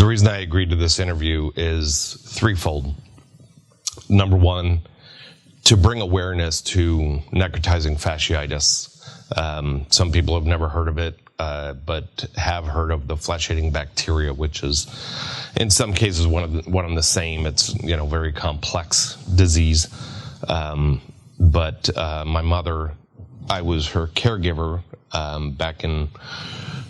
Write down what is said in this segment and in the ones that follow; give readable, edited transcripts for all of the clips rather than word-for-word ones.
The reason I agreed to this interview is threefold. Number one, to bring awareness to necrotizing fasciitis. Some people have never heard of it, but have heard of the flesh-eating bacteria, which is, in some cases, one of the same. It's very complex disease. But my mother, I was her caregiver back in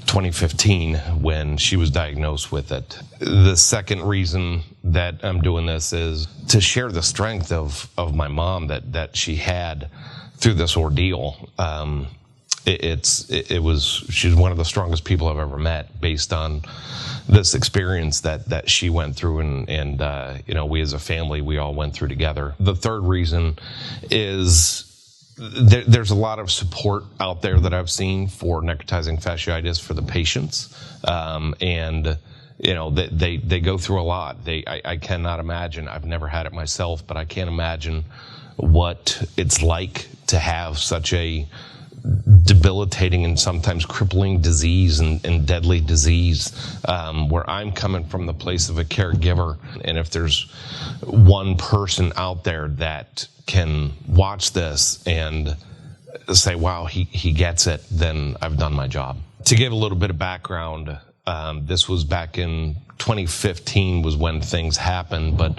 2015 when she was diagnosed with it. The second reason that I'm doing this is to share the strength of my mom that she had through this ordeal. She's one of the strongest people I've ever met based on this experience that she went through, and we as a family, we all went through together. The third reason is there's a lot of support out there that I've seen for necrotizing fasciitis for the patients, and they go through a lot. I cannot imagine. I've never had it myself, but I can't imagine what it's like to have such a debilitating and sometimes crippling disease and deadly disease, where I'm coming from the place of a caregiver. And if there's one person out there that can watch this and say, wow, he gets it, then I've done my job. To give a little bit of background, this was back in 2015 was when things happened, but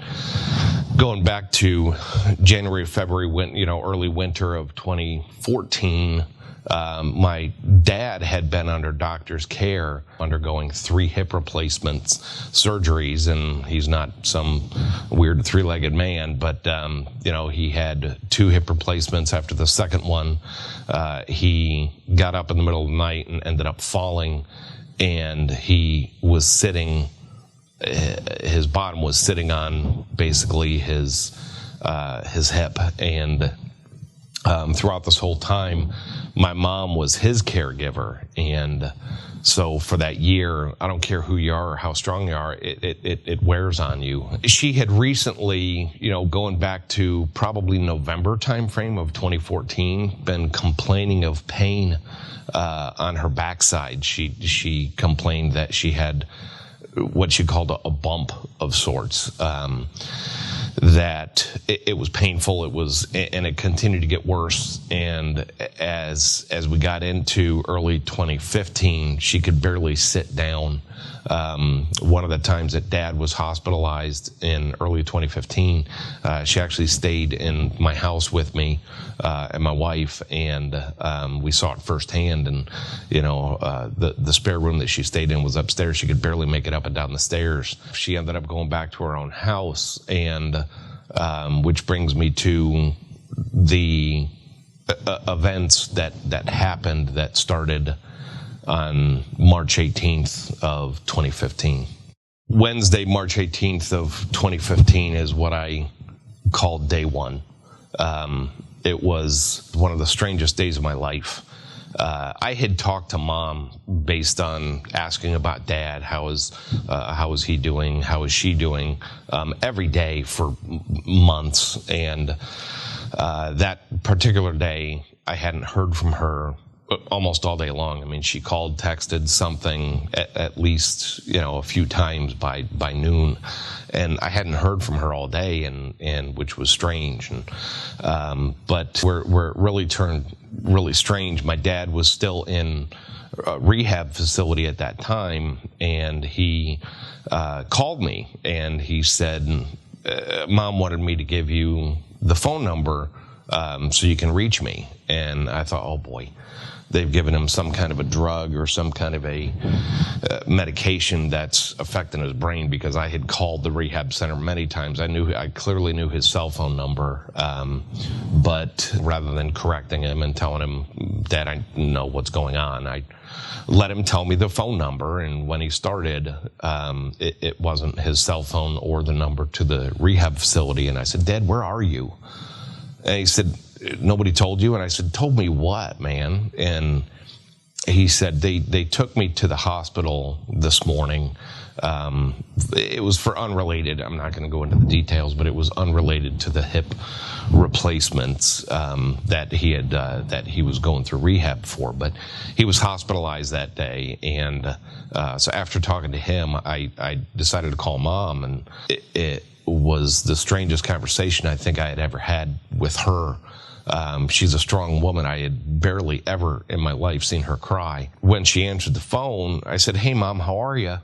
going back to January, February, early winter of 2014, my dad had been under doctor's care, undergoing 3 hip replacements, surgeries, and he's not some weird 3-legged man, but, he had 2 hip replacements. After the second one, he got up in the middle of the night and ended up falling, and he was sitting, his bottom was sitting on basically his hip, and throughout this whole time, my mom was his caregiver. And so for that year, I don't care who you are or how strong you are, it wears on you. She had recently, going back to probably November timeframe of 2014, been complaining of pain on her backside. She complained that she had what she called a bump of sorts. That it was painful. And it continued to get worse. And as we got into early 2015, she could barely sit down. One of the times that Dad was hospitalized in early 2015, she actually stayed in my house with me and my wife, and we saw it firsthand. And the spare room that she stayed in was upstairs. She could barely make it up and down the stairs. She ended up going back to her own house, and which brings me to the events that happened that started on March 18th of 2015. Wednesday, March 18th of 2015 is what I called day one. It was one of the strangest days of my life. I had talked to Mom based on asking about Dad. How is he doing? How is she doing? Every day for months. And that particular day, I hadn't heard from her almost all day long. I mean, she called, texted something at least, a few times by noon, and I hadn't heard from her all day, and which was strange. And but where it really turned really strange, my dad was still in a rehab facility at that time, and he called me and he said, Mom wanted me to give you the phone number so you can reach me. And I thought, oh boy, they've given him some kind of a drug or some kind of a medication that's affecting his brain, because I had called the rehab center many times. I clearly knew his cell phone number, but rather than correcting him and telling him, Dad, I know what's going on, I let him tell me the phone number. And when he started, it wasn't his cell phone or the number to the rehab facility. And I said, Dad, where are you? And he said, nobody told you? And I said, told me what, man? And he said, they took me to the hospital this morning. It was for unrelated, I'm not going to go into the details, but it was unrelated to the hip replacements that he was going through rehab for. But he was hospitalized that day, and so after talking to him, I decided to call Mom, and it was the strangest conversation I think I had ever had with her. She's a strong woman. I had barely ever in my life seen her cry. When she answered the phone, I said, "Hey, Mom, how are you?"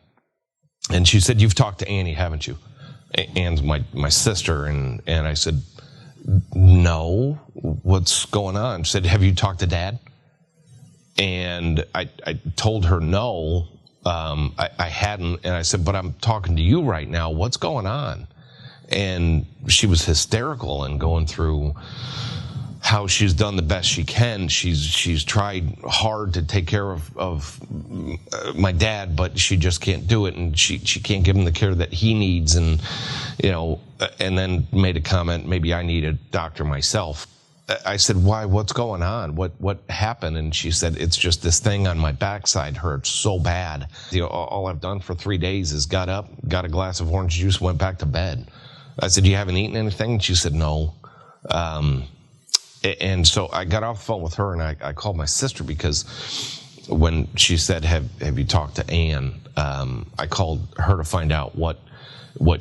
And she said, "You've talked to Annie, haven't you?" Anne's my sister. And I said, "No, what's going on?" She said, "Have you talked to Dad?" And I told her no, I hadn't. And I said, "But I'm talking to you right now. What's going on?" And she was hysterical and going through how she's done the best she can. She's tried hard to take care of my dad, but she just can't do it, and she can't give him the care that he needs, and and then made a comment, maybe I need a doctor myself. I said, "Why? What's going on? What happened?" And she said, "It's just this thing on my backside hurts so bad. All I've done for 3 days is got up, got a glass of orange juice, went back to bed." I said, "You haven't eaten anything?" And she said, "No." And so I got off the phone with her, and I called my sister, because when she said, have you talked to Ann? I called her to find out what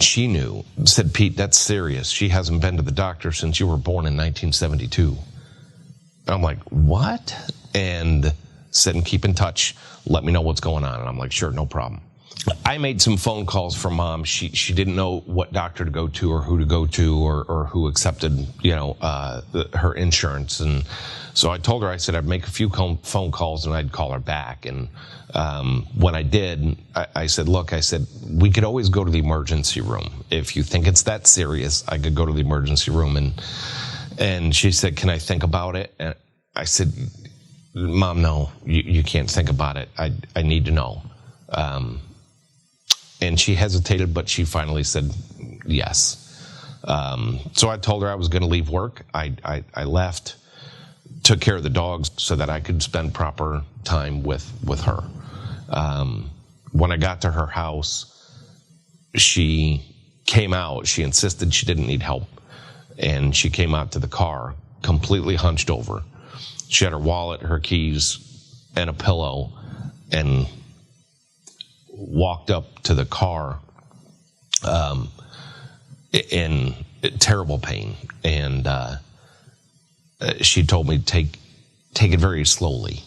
she knew. Said, "Pete, that's serious. She hasn't been to the doctor since you were born in 1972. And I'm like, "What?" And said, "And keep in touch. Let me know what's going on." And I'm like, "Sure, no problem." I made some phone calls for Mom. She didn't know what doctor to go to or who to go to or who accepted, her insurance. And so I told her, I said I'd make a few phone calls and I'd call her back. And when I did, I said, "Look," I said, "we could always go to the emergency room. If you think it's that serious, I could go to the emergency room." And she said, "Can I think about it?" And I said, "Mom, no, you can't think about it. I need to know." And she hesitated, but she finally said yes. So I told her I was going to leave work. I left, took care of the dogs so that I could spend proper time with her. When I got to her house, she came out. She insisted she didn't need help. And she came out to the car completely hunched over. She had her wallet, her keys, and a pillow, and walked up to the car in terrible pain. And she told me to take it very slowly.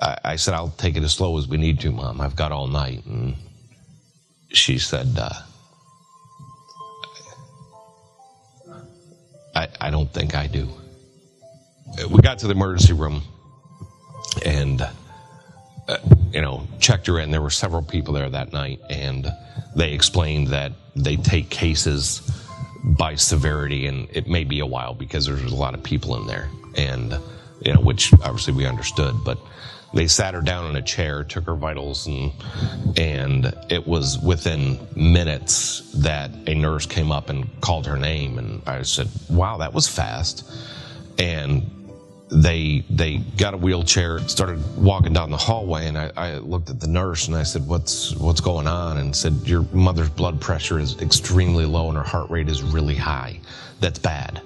I said, "I'll take it as slow as we need to, Mom. I've got all night." And she said, I don't think I do. We got to the emergency room and checked her in. There were several people there that night, and they explained that they take cases by severity, and it may be a while because there's a lot of people in there, and which obviously we understood. But they sat her down in a chair, took her vitals, and it was within minutes that a nurse came up and called her name, and I said, "Wow, that was fast." And they got a wheelchair, started walking down the hallway, and I looked at the nurse and I said, what's going on? And said, "Your mother's blood pressure is extremely low and her heart rate is really high. That's bad."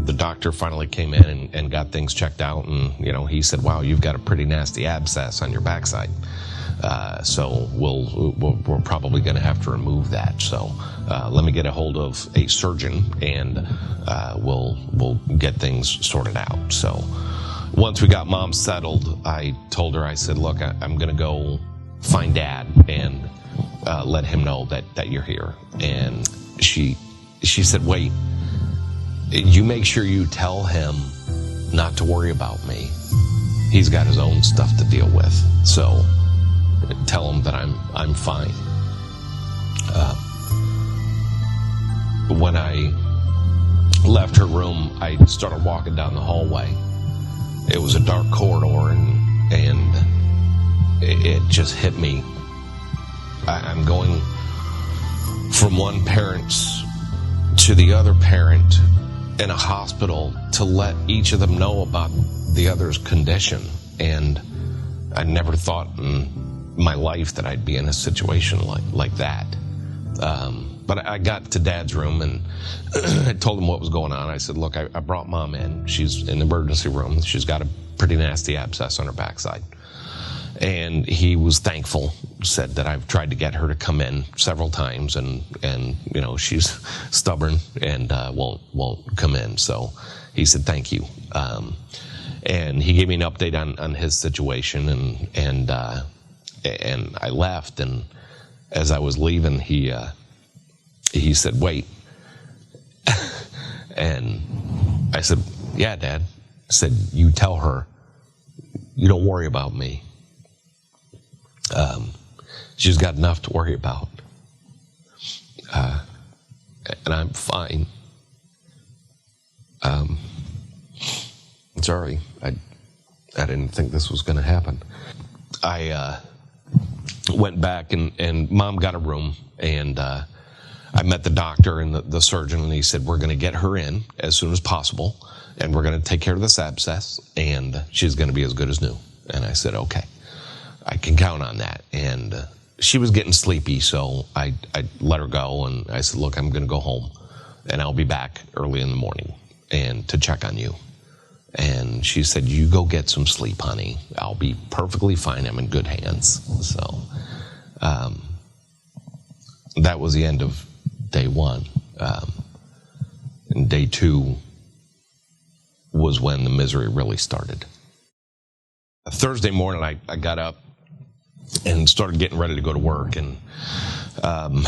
The doctor finally came in and got things checked out, and he said, "Wow, you've got a pretty nasty abscess on your backside. So we're probably going to have to remove that. So let me get a hold of a surgeon, and we'll get things sorted out." So once we got Mom settled, I told her, I said, "Look, I'm going to go find Dad and let him know that you're here." And she said, "Wait, you make sure you tell him not to worry about me. He's got his own stuff to deal with. So tell him that I'm fine." When I left her room, I started walking down the hallway. It was a dark corridor, and it just hit me. I'm going from one parent to the other parent in a hospital to let each of them know about the other's condition. And I never thought in my life that I'd be in a situation like that. But I got to Dad's room and I told him what was going on. I said, look, I brought Mom in. She's in the emergency room. She's got a pretty nasty abscess on her backside. And he was thankful, said that I've tried to get her to come in several times, and you know, she's stubborn and won't come in. So he said, thank you. And he gave me an update on his situation, and I left, and as I was leaving, he said, wait. And I said, yeah, Dad. I said, you tell her, you don't worry about me. She's got enough to worry about. And I'm fine. Sorry, I didn't think this was going to happen. I went back and Mom got a room, and I met the doctor and the surgeon, and he said, we're going to get her in as soon as possible, and we're going to take care of this abscess, and she's going to be as good as new. And I said, okay, I can count on that. And she was getting sleepy, so I let her go, and I said, look, I'm going to go home, and I'll be back early in the morning and to check on you. And she said, you go get some sleep, honey. I'll be perfectly fine. I'm in good hands. So that was the end of day one. And day two was when the misery really started. Thursday morning, I got up and started getting ready to go to work. And on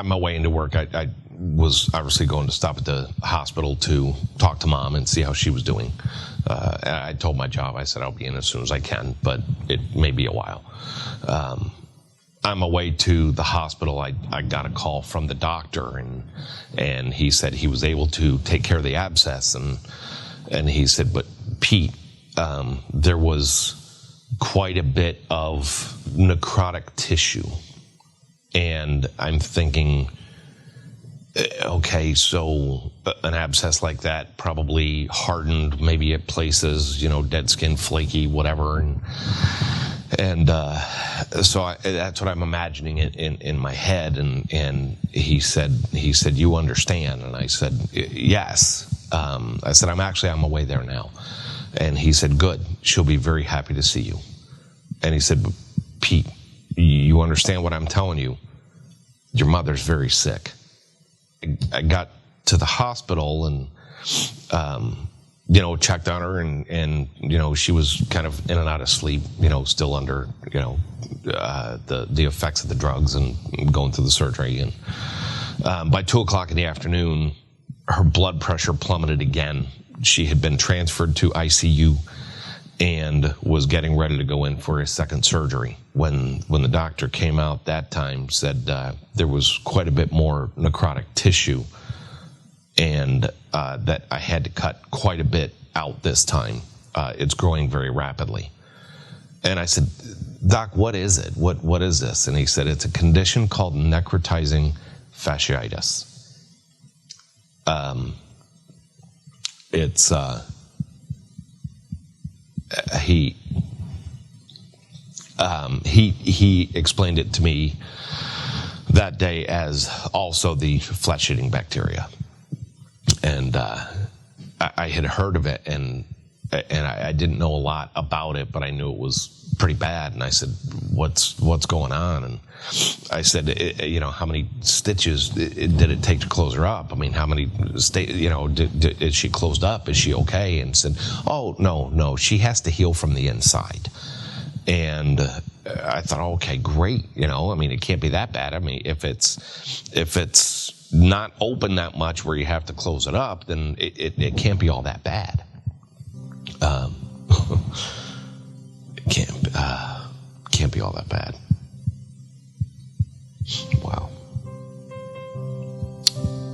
my way into work, I was obviously going to stop at the hospital to talk to Mom and see how she was doing. I told my job, I said, I'll be in as soon as I can, but it may be a while. On my way to the hospital, I got a call from the doctor, and he said he was able to take care of the abscess. And he said, but Pete, there was quite a bit of necrotic tissue. And I'm thinking, okay, so an abscess like that probably hardened maybe at places, you know, dead skin, flaky, whatever. And so that's what I'm imagining in my head. And he said, you understand? And I said, yes. I said, I'm actually on my way there now. And he said, good. She'll be very happy to see you. And he said, Pete, you understand what I'm telling you? Your mother's very sick. I got to the hospital and, you know, checked on her, and, you know, she was kind of in and out of sleep, you know, still under, you know, the effects of the drugs and going through the surgery. And by 2:00 in the afternoon, her blood pressure plummeted again. She had been transferred to ICU and was getting ready to go in for a second surgery. When the doctor came out that time, said there was quite a bit more necrotic tissue, and that I had to cut quite a bit out this time. It's growing very rapidly. And I said, Doc, what is it? What is this? And he said, it's a condition called necrotizing fasciitis. He explained it to me that day as also the flesh-eating bacteria. And I had heard of it, and I didn't know a lot about it, but I knew it was pretty bad. And I said, what's going on? And I said, you know, how many stitches did it take to close her up? I mean, how many, you know, is she closed up? Is she okay? And said, oh, no, she has to heal from the inside. And I thought, oh, okay, great. You know, I mean, it can't be that bad. I mean, if it's not open that much where you have to close it up, then it can't be all that bad. It can't be all that bad. Wow.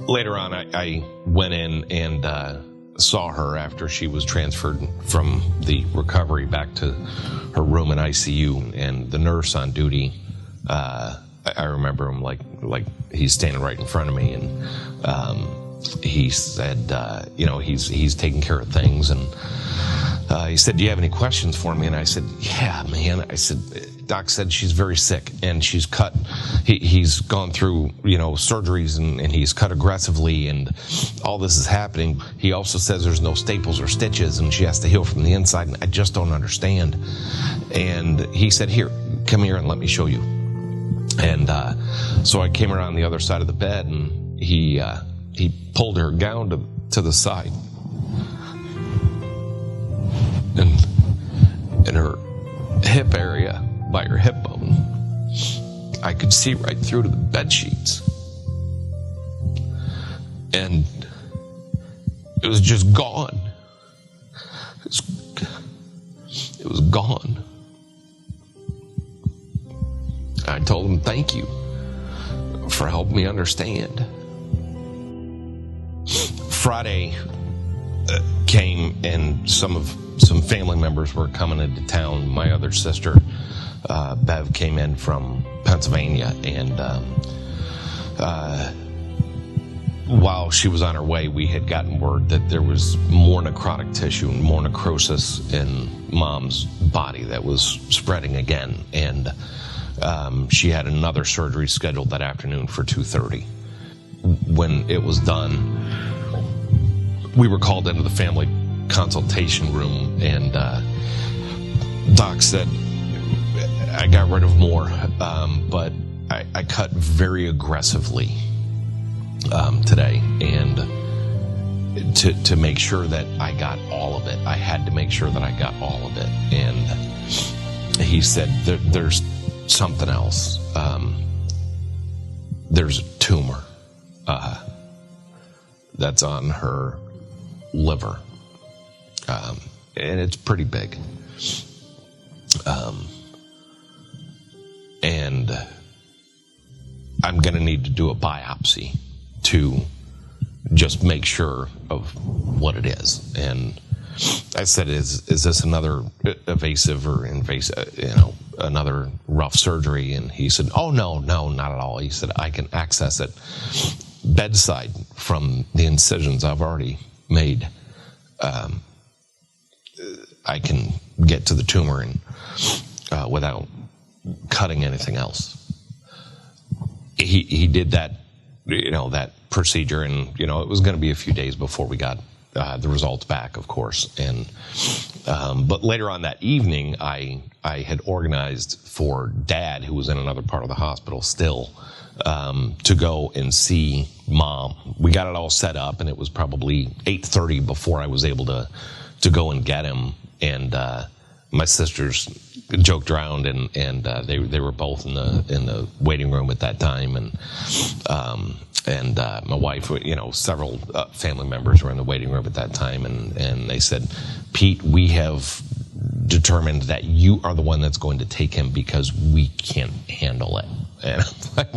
Later on, I went in and saw her after she was transferred from the recovery back to her room in ICU, and the nurse on duty, I remember him like he's standing right in front of me, and he said, you know, he's taking care of things, and he said, "Do you have any questions for me?" And I said, "Yeah, man." I said, "Doc said she's very sick and she's cut. He's gone through, surgeries and he's cut aggressively and all this is happening. He also says there's no staples or stitches and she has to heal from the inside. And I just don't understand." And he said, "Here, come here and let me show you." And so I came around the other side of the bed and he pulled her gown to the side. And in her hip area, by her hip bone, I could see right through to the bed sheets. And it was just gone. It was gone. I told him, "Thank you for helping me understand." Friday came and some family members were coming into town. My other sister, Bev, came in from Pennsylvania, and while she was on her way, we had gotten word that there was more necrotic tissue and more necrosis in Mom's body that was spreading again, and she had another surgery scheduled that afternoon for 2:30. When it was done, we were called into the family consultation room, and Doc said, "I got rid of more, but I cut very aggressively today, and to make sure that I got all of it. I had to make sure that I got all of it." And he said, "There's something else. There's a tumor that's on her liver, and it's pretty big. And I'm going to need to do a biopsy to just make sure of what it is." And I said, is this another evasive or invasive, another rough surgery? And he said, "Oh, no, not at all." He said, "I can access it bedside from the incisions I've already made. I can get to the tumor and without cutting anything else." He did that, that procedure, and it was going to be a few days before we got the results back, of course. And but later on that evening, I had organized for Dad, who was in another part of the hospital still, to go and see Mom. We got it all set up, and it was probably 8:30 before I was able to go and get him. And my sisters joked around, and they were both in the waiting room at that time, and my wife, several family members were in the waiting room at that time, and they said, "Pete, we have determined that you are the one that's going to take him because we can't handle it." And I'm like,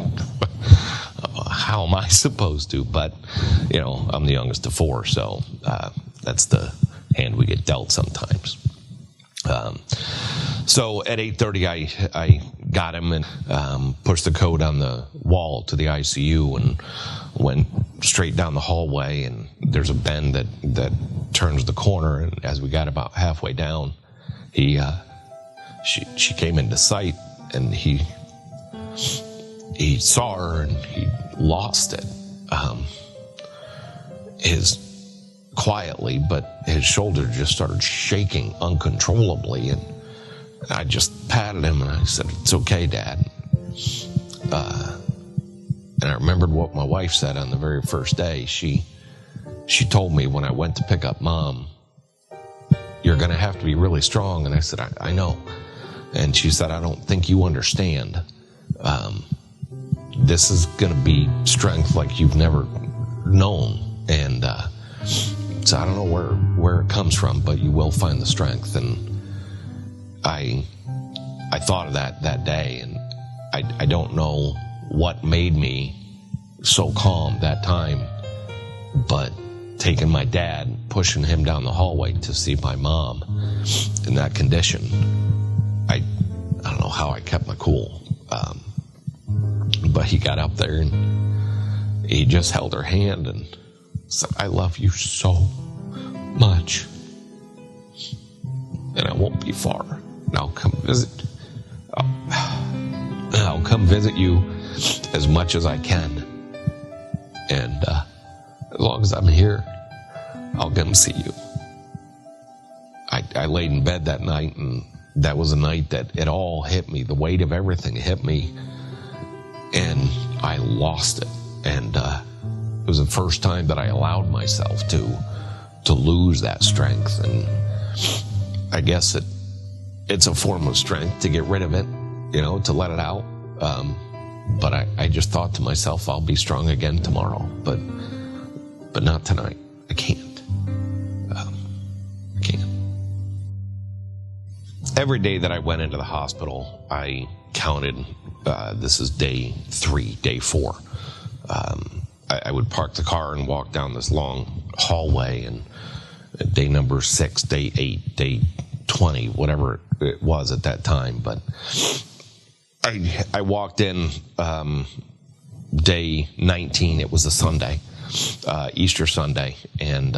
how am I supposed to? But, I'm the youngest of four, so that's the hand we get dealt sometimes. So at 8:30, I got him and pushed the code on the wall to the ICU and went straight down the hallway. And there's a bend that turns the corner. And as we got about halfway down, she came into sight, and he saw her and he lost it. Quietly, but his shoulder just started shaking uncontrollably, and I just patted him and I said, "It's okay, Dad." And I remembered what my wife said on the very first day. She told me when I went to pick up Mom, "You're going to have to be really strong." And I said, I know. And she said, "I don't think you understand. This is going to be strength like you've never known. And so I don't know where it comes from, but you will find the strength." And I thought of that day, and I don't know what made me so calm that time, but taking my dad, pushing him down the hallway to see my mom in that condition, I don't know how I kept my cool. But he got up there and he just held her hand and said, "I love you so much." and I won't be far. And I'll come visit. I'll come visit you as much as I can. And as long as I'm here, I'll come see you. I laid in bed that night, and that was a night that it all hit me. The weight of everything hit me, and I lost it. And it was the first time that I allowed myself to lose that strength. And I guess it's a form of strength to get rid of it, to let it out. But I just thought to myself, I'll be strong again tomorrow, but not tonight. I can't. I can't. Every day that I went into the hospital, I counted, this is day 3, day 4. I would park the car and walk down this long hallway, and day number 6, day 8, day 20, whatever it was at that time. But I walked in day 19. It was a Sunday, Easter Sunday, and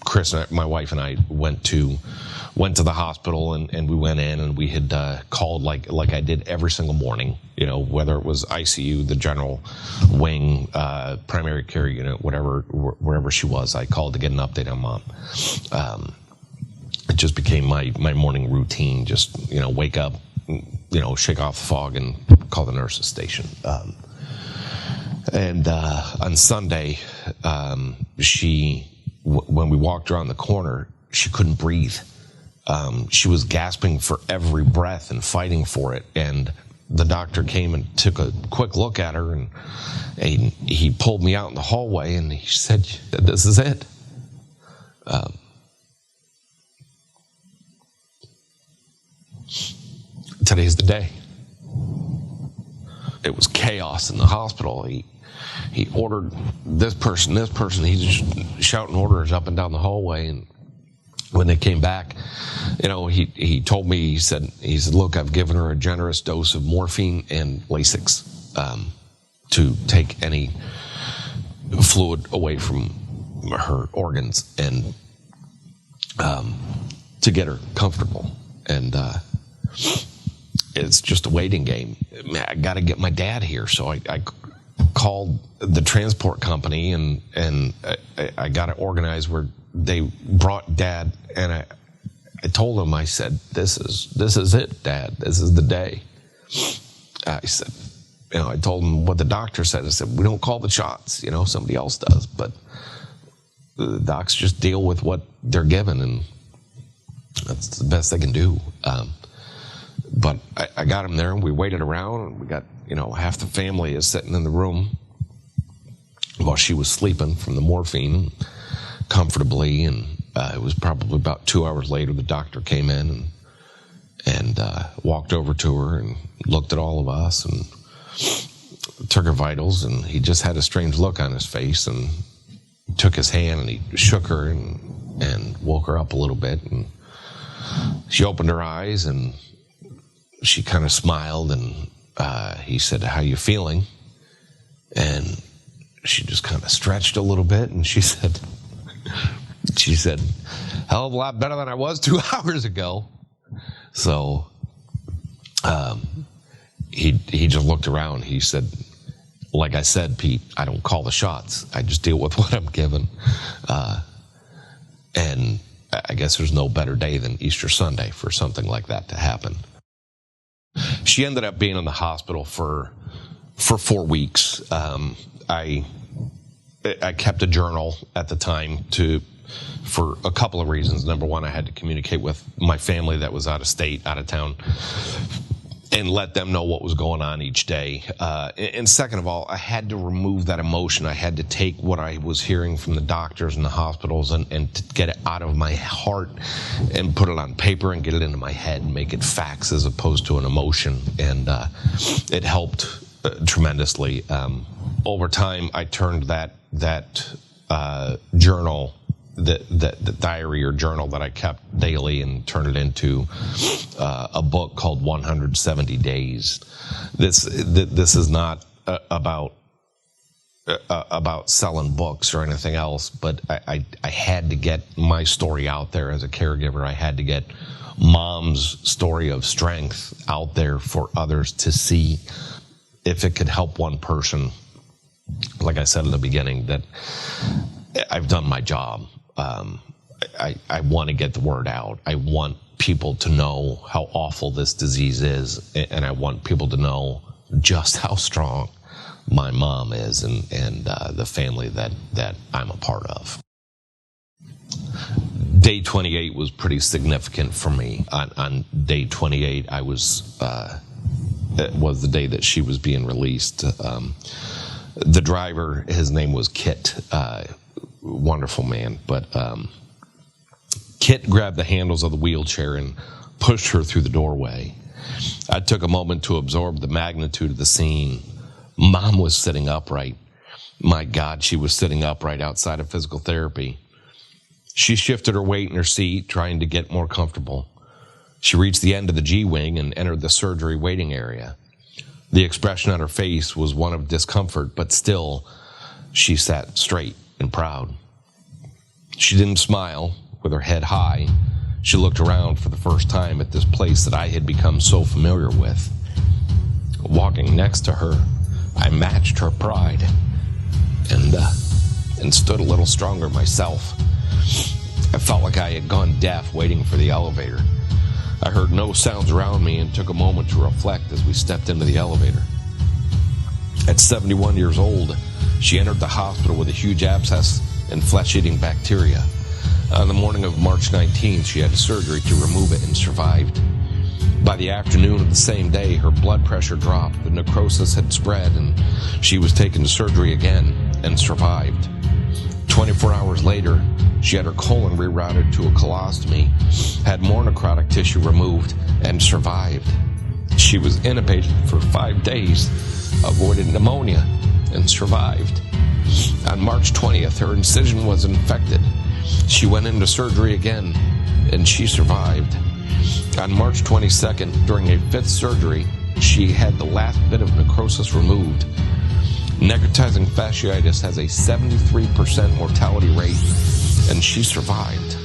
Chris, my wife and I went to the hospital, and we went in, and we had called like I did every single morning, whether it was ICU, the general wing, primary care unit, wherever she was. I called to get an update on Mom. It just became my morning routine. Just wake up, shake off the fog, and call the nurses station. And on Sunday, when we walked around the corner, she couldn't breathe. She was gasping for every breath and fighting for it. And the doctor came and took a quick look at her, and he pulled me out in the hallway, and he said, "This is it." Today's the day. It was chaos in the hospital. He ordered this person. He's just shouting orders up and down the hallway. And when they came back, he told me, he said, "Look, I've given her a generous dose of morphine and Lasix to take any fluid away from her organs and to get her comfortable." And it's just a waiting game. I got to get my dad here, so I called the transport company, and I got it organized where they brought Dad, and I told him, I said, this is it, Dad. This is the day. I said, I told him what the doctor said. I said, we don't call the shots, somebody else does, but the docs just deal with what they're given, and that's the best they can do. But I got him there, and we waited around, and we got, half the family is sitting in the room while she was sleeping from the morphine comfortably. And it was probably about 2 hours later, the doctor came in and walked over to her and looked at all of us and took her vitals. And he just had a strange look on his face, and took his hand and he shook her and woke her up a little bit. And she opened her eyes, and she kind of smiled, and he said, "How you feeling?" And she just kind of stretched a little bit, and she said, "Hell of a lot better than I was 2 hours ago." So he just looked around. He said, "Like I said, Pete, I don't call the shots. I just deal with what I'm given." And I guess there's no better day than Easter Sunday for something like that to happen. She ended up being in the hospital for 4 weeks. I kept a journal at the time for a couple of reasons. Number one, I had to communicate with my family that was out of state, out of town, and let them know what was going on each day. And second of all, I had to remove that emotion. I had to take what I was hearing from the doctors and the hospitals and to get it out of my heart and put it on paper and get it into my head and make it facts as opposed to an emotion. And it helped tremendously. Over time, I turned that journal, the diary or journal that I kept daily, and turned it into a book called 170 Days. This is not about about selling books or anything else, but I had to get my story out there as a caregiver. I had to get Mom's story of strength out there for others to see if it could help one person. Like I said in the beginning, that I've done my job. I want to get the word out. I want people to know how awful this disease is, and I want people to know just how strong my mom is and the family that I'm a part of. Day 28 was pretty significant for me. On day 28, it was the day that she was being released. The driver, his name was Kit, wonderful man, but Kit grabbed the handles of the wheelchair and pushed her through the doorway. I took a moment to absorb the magnitude of the scene. Mom was sitting upright. My God, she was sitting upright outside of physical therapy. She shifted her weight in her seat, trying to get more comfortable. She reached the end of the G-wing and entered the surgery waiting area. The expression on her face was one of discomfort, but still, she sat straight and proud. She didn't smile. With her head high, she looked around for the first time at this place that I had become so familiar with. Walking next to her, I matched her pride and stood a little stronger myself. I felt like I had gone deaf waiting for the elevator. I heard no sounds around me and took a moment to reflect as we stepped into the elevator. At 71 years old, she entered the hospital with a huge abscess and flesh-eating bacteria. On the morning of March 19th, she had surgery to remove it and survived. By the afternoon of the same day, her blood pressure dropped, the necrosis had spread, and she was taken to surgery again and survived. 24 hours later, she had her colon rerouted to a colostomy, had more necrotic tissue removed, and survived. She was intubated for 5 days, avoided pneumonia, and survived. On March 20th, her incision was infected. She went into surgery again, and she survived. On March 22nd, during a 5th surgery, she had the last bit of necrosis removed. Necrotizing fasciitis has a 73% mortality rate, and she survived.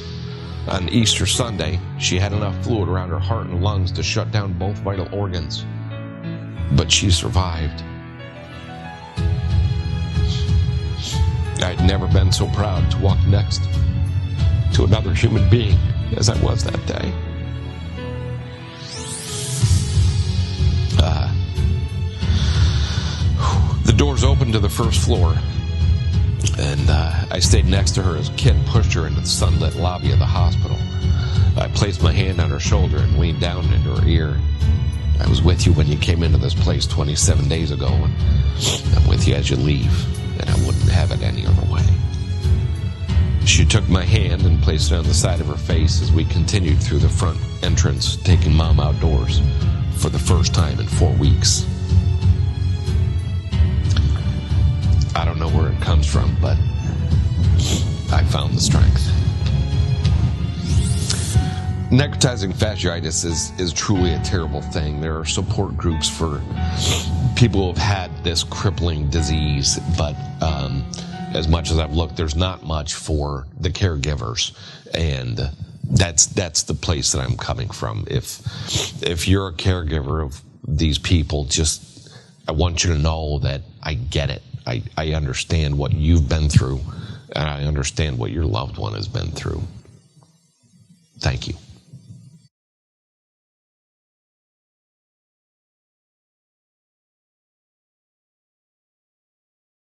On Easter Sunday, she had enough fluid around her heart and lungs to shut down both vital organs, but she survived. I'd never been so proud to walk next to another human being as I was that day. The doors opened to the first floor, and I stayed next to her as Kit pushed her into the sunlit lobby of the hospital. I placed my hand on her shoulder and leaned down into her ear. I was with you when you came into this place 27 days ago, and I'm with you as you leave, and I wouldn't have it any other way. She took my hand and placed it on the side of her face as we continued through the front entrance, taking Mom outdoors for the first time in 4 weeks. I don't know where it comes from, but I found the strength. Necrotizing fasciitis is truly a terrible thing. There are support groups for people who have had this crippling disease, but as much as I've looked, there's not much for the caregivers, and that's the place that I'm coming from. If you're a caregiver of these people, just I want you to know that I get it. I understand what you've been through, and I understand what your loved one has been through. Thank you.